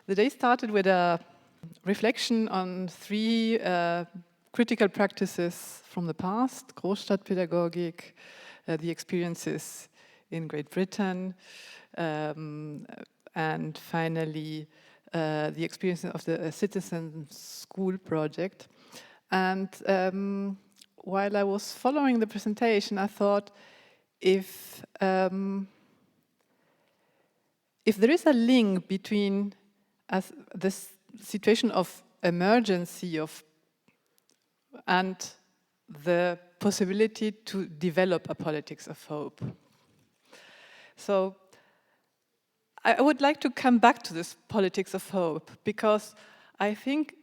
The day started with a reflection on three critical practices from the past: Großstadtpädagogik, the experiences in Great Britain, and finally the experience of the citizen school project. And while I was following the presentation, I thought, if there is a link between this situation of emergency and the possibility to develop a politics of hope. So I would like to come back to this politics of hope, because I think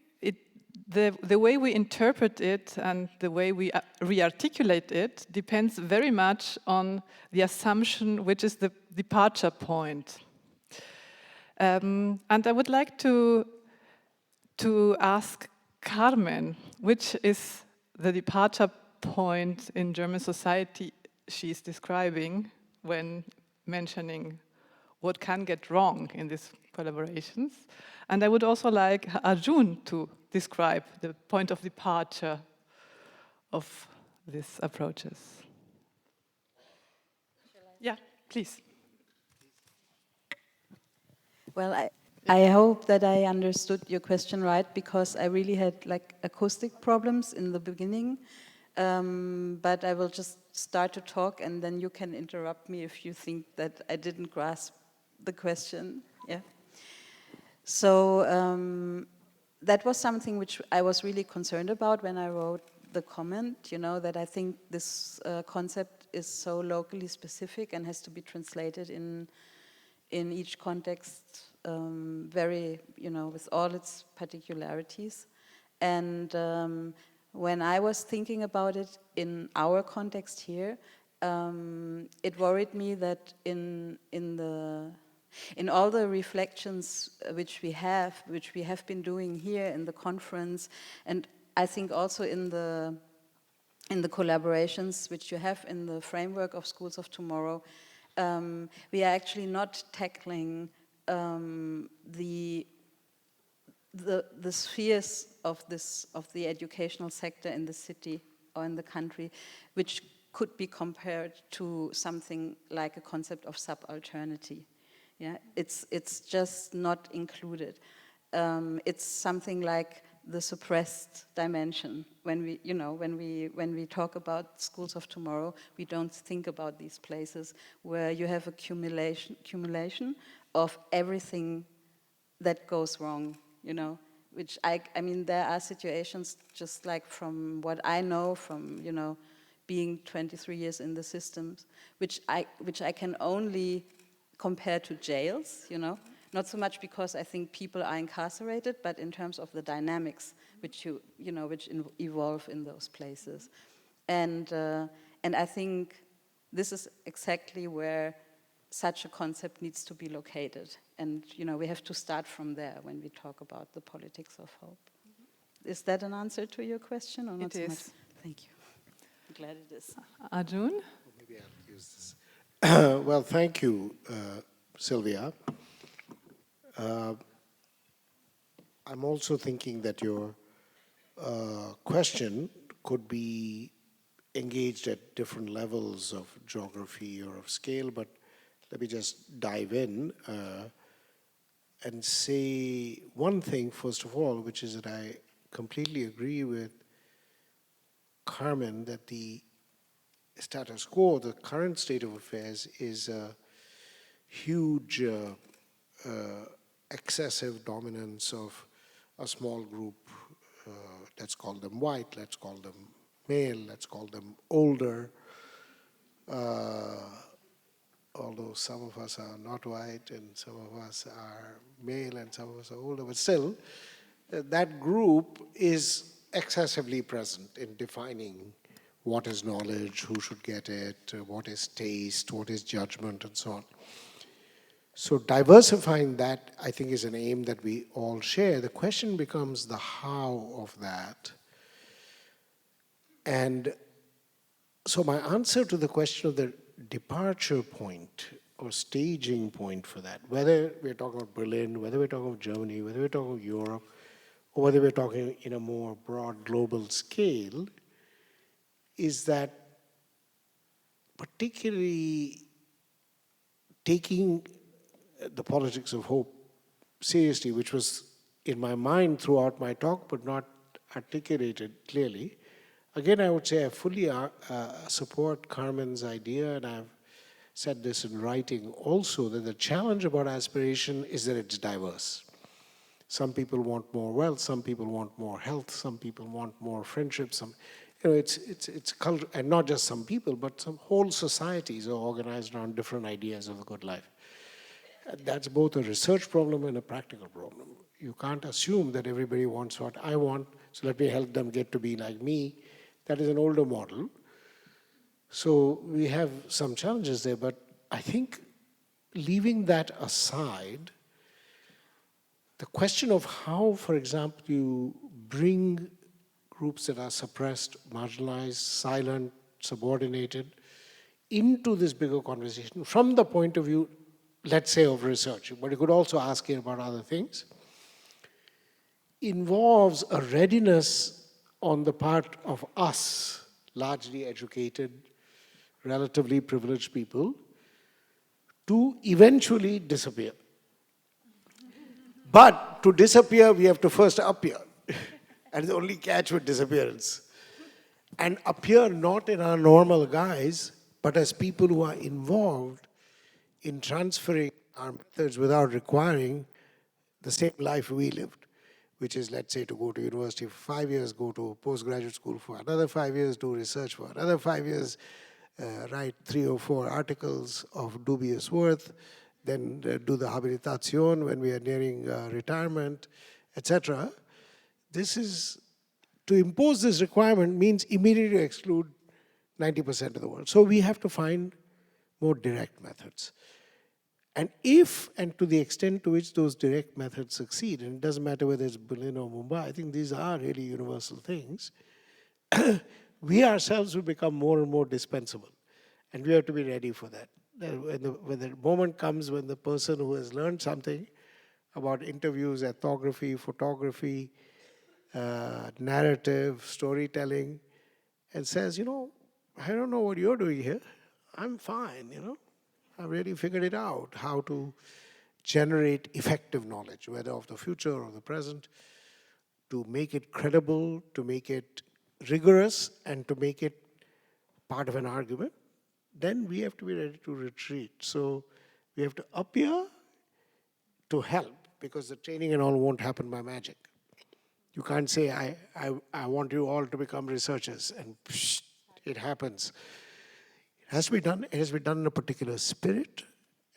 the way we interpret it and the way we re-articulate it depends very much on the assumption which is the departure point. And I would like to ask Carmen, which is the departure point in German society she's describing when mentioning what can get wrong in these collaborations. And I would also like Arjun to describe the point of departure of these approaches. Yeah, please. Well, I hope that I understood your question right, because I really had like acoustic problems in the beginning. But I will just start to talk, and then you can interrupt me if you think that I didn't grasp the question. Yeah. So that was something which I was really concerned about when I wrote the comment, you know, that I think this concept is so locally specific and has to be translated in each context very, you know, with all its particularities. And when I was thinking about it in our context here, it worried me that in all the reflections which we have been doing here in the conference, and I think also in the collaborations which you have in the framework of Schools of Tomorrow, we are actually not tackling the spheres of the educational sector in the city or in the country, which could be compared to something like a concept of subalternity. Yeah, it's just not included. It's something like the suppressed dimension. When we talk about Schools of Tomorrow, we don't think about these places where you have accumulation of everything that goes wrong, you know. Which I mean, there are situations, just like from what I know from, you know, being 23 years in the systems, which I can only compare to jails, you know. Not so much because I think people are incarcerated, but in terms of the dynamics which evolve in those places. And I think this is exactly where such a concept needs to be located. And, you know, we have to start from there when we talk about the politics of hope. Is that an answer to your question or not? It is. Much? Thank you. I'm glad it is. Arjun? Maybe I'll use this. Well, thank you, Sylvia. I'm also thinking that your question could be engaged at different levels of geography or of scale, but let me just dive in and say one thing, first of all, which is that I completely agree with Carmen that the status quo, the current state of affairs, is a huge excessive dominance of a small group. Let's call them white, let's call them male, let's call them older. Although some of us are not white and some of us are male and some of us are older, but still, that group is excessively present in defining what is knowledge, who should get it, what is taste, what is judgment, and so on. So diversifying that, I think, is an aim that we all share. The question becomes the how of that. And so my answer to the question of the departure point or staging point for that, whether we're talking about Berlin, whether we're talking about Germany, whether we're talking about Europe, or whether we're talking in a more broad global scale, is that particularly taking the politics of hope seriously, which was in my mind throughout my talk, but not articulated clearly. Again, I would say I fully support Carmen's idea, and I've said this in writing also, that the challenge about aspiration is that it's diverse. Some people want more wealth, some people want more health, some people want more friendship, it's culture, and not just some people, but some whole societies are organized around different ideas of a good life. That's both a research problem and a practical problem. You can't assume that everybody wants what I want, so let me help them get to be like me. That is an older model. So we have some challenges there, but I think leaving that aside, the question of how, for example, you bring groups that are suppressed, marginalized, silent, subordinated, into this bigger conversation from the point of view, let's say, of research, but you could also ask here about other things, involves a readiness on the part of us, largely educated, relatively privileged people, to eventually disappear. But to disappear, we have to first appear. And the only catch with disappearance. And appear not in our normal guise, but as people who are involved in transferring our methods without requiring the same life we lived, which is, let's say, to go to university for 5 years, go to postgraduate school for another 5 years, do research for another 5 years, write 3 or 4 articles of dubious worth, then do the habilitation when we are nearing retirement, etc. This is, to impose this requirement means immediately exclude 90% of the world. So we have to find more direct methods. And if, and to the extent to which those direct methods succeed, and it doesn't matter whether it's Berlin or Mumbai, I think these are really universal things, we ourselves will become more and more dispensable. And we have to be ready for that. When the moment comes when the person who has learned something about interviews, ethnography, photography, narrative, storytelling, and says, I don't know what you're doing here. I'm fine, I've really figured it out, how to generate effective knowledge, whether of the future or the present, to make it credible, to make it rigorous, and to make it part of an argument. Then we have to be ready to retreat. So we have to appear to help, because the training and all won't happen by magic. You can't say, I want you all to become researchers, and psh, it happens. It has to be done. It has to be done in a particular spirit,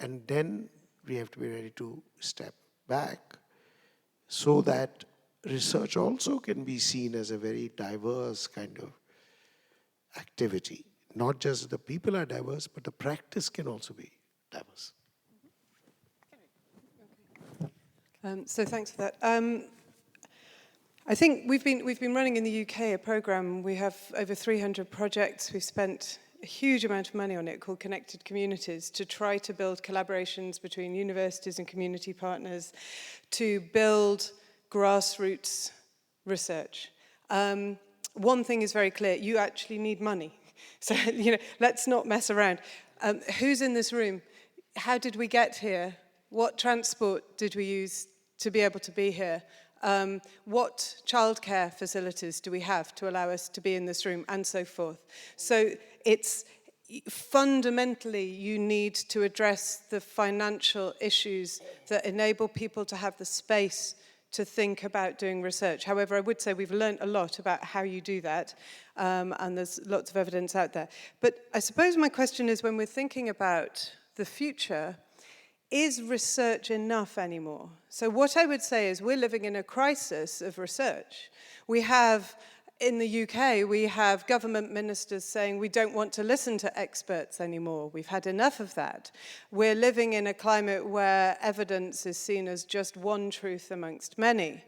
and then we have to be ready to step back so that research also can be seen as a very diverse kind of activity. Not just the people are diverse, but the practice can also be diverse. So thanks for that. I think we've been running in the UK a program. We have over 300 projects. We've spent a huge amount of money on it called Connected Communities to try to build collaborations between universities and community partners to build grassroots research. One thing is very clear: you actually need money. So, let's not mess around. Who's in this room? How did we get here? What transport did we use to be able to be here? What childcare facilities do we have to allow us to be in this room, and so forth? So it's fundamentally, you need to address the financial issues that enable people to have the space to think about doing research. However, I would say we've learned a lot about how you do that, and there's lots of evidence out there. But I suppose my question is, when we're thinking about the future, is research enough anymore? So what I would say is we're living in a crisis of research. We have, in the UK, we have government ministers saying we don't want to listen to experts anymore. We've had enough of that. We're living in a climate where evidence is seen as just one truth amongst many.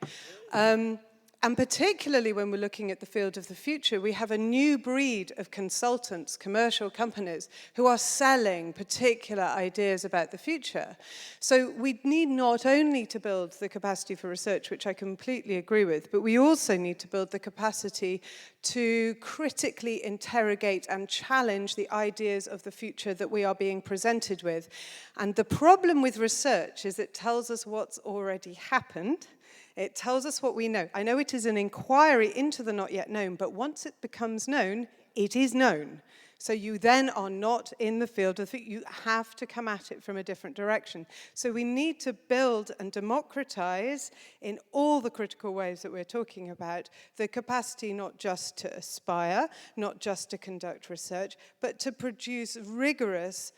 And And particularly when we're looking at the field of the future, we have a new breed of consultants, commercial companies, who are selling particular ideas about the future. So we need not only to build the capacity for research, which I completely agree with, but we also need to build the capacity to critically interrogate and challenge the ideas of the future that we are being presented with. And the problem with research is it tells us what's already happened. It tells us what we know. I know it is an inquiry into the not yet known, but once it becomes known, it is known. So you then are not in the field of you have to come at it from a different direction. So we need to build and democratize in all the critical ways that we're talking about the capacity not just to aspire, not just to conduct research, but to produce rigorous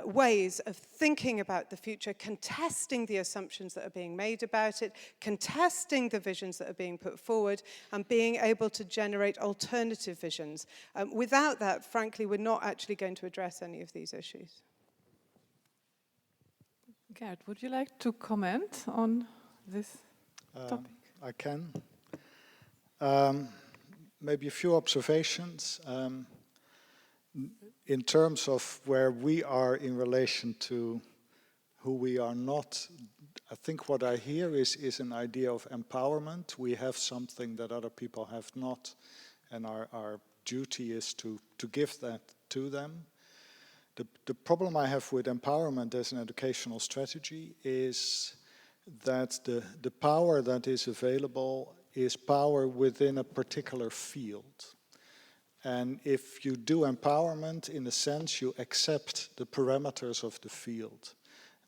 ways of thinking about the future, contesting the assumptions that are being made about it, contesting the visions that are being put forward, and being able to generate alternative visions. Without that, frankly, we're not actually going to address any of these issues. Gert, would you like to comment on this topic? I can. Maybe a few observations. In terms of where we are in relation to who we are not, I think what I hear is an idea of empowerment. We have something that other people have not, and our duty is to give that to them. The problem I have with empowerment as an educational strategy is that the power that is available is power within a particular field. And if you do empowerment, in a sense, you accept the parameters of the field.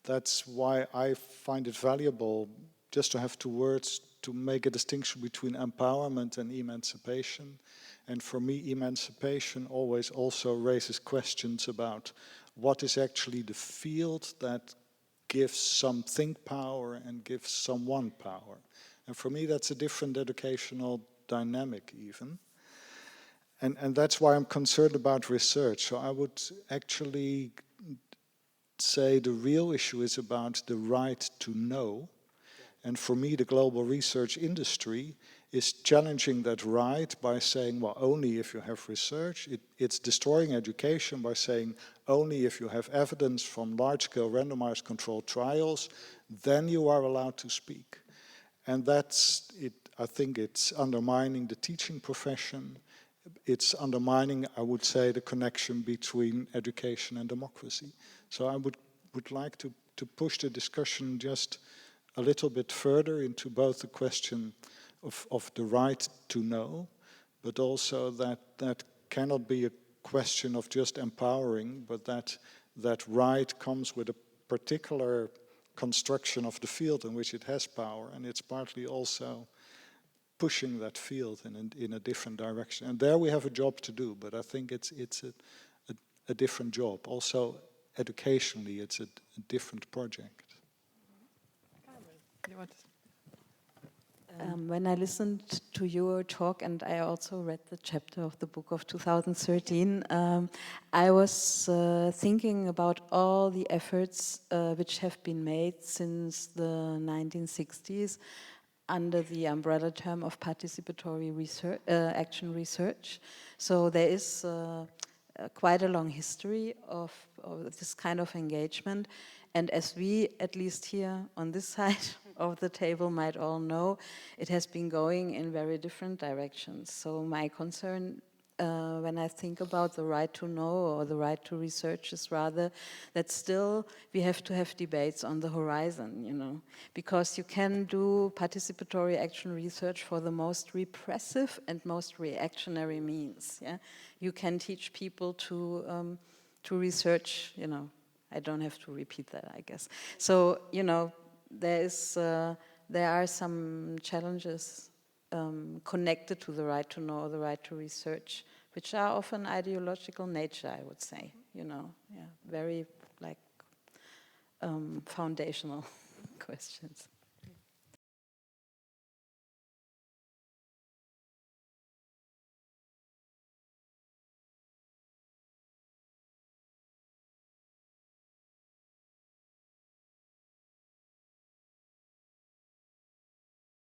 That's why I find it valuable just to have two words to make a distinction between empowerment and emancipation. And for me, emancipation always also raises questions about what is actually the field that gives some think power and gives someone power. And for me, that's a different educational dynamic even. And that's why I'm concerned about research. So I would actually say the real issue is about the right to know. And for me, the global research industry is challenging that right by saying, well, only if you have research. It's destroying education by saying only if you have evidence from large-scale randomized controlled trials, then you are allowed to speak. And that's it. I think it's undermining the teaching profession. It's undermining, I would say, the connection between education and democracy. So I would like to push the discussion just a little bit further into both the question of the right to know, but also that cannot be a question of just empowering, but that right comes with a particular construction of the field in which it has power, and it's partly also pushing that field in a different direction. And there we have a job to do, but I think it's a different job. Also, educationally, it's a different project. Carmen, you want to? When I listened to your talk, and I also read the chapter of the book of 2013, I was thinking about all the efforts which have been made since the 1960s under the umbrella term of participatory research, action research. So there is quite a long history of this kind of engagement. And as we, at least here on this side of the table, might all know, it has been going in very different directions. So my concern when I think about the right to know or the right to research is rather that still we have to have debates on the horizon, you know, because you can do participatory action research for the most repressive and most reactionary means. Yeah, you can teach people to research, you know. I don't have to repeat that, I guess. So, you know, there are some challenges connected to the right to know, the right to research, which are of an ideological nature, I would say, you know, yeah, very like foundational questions.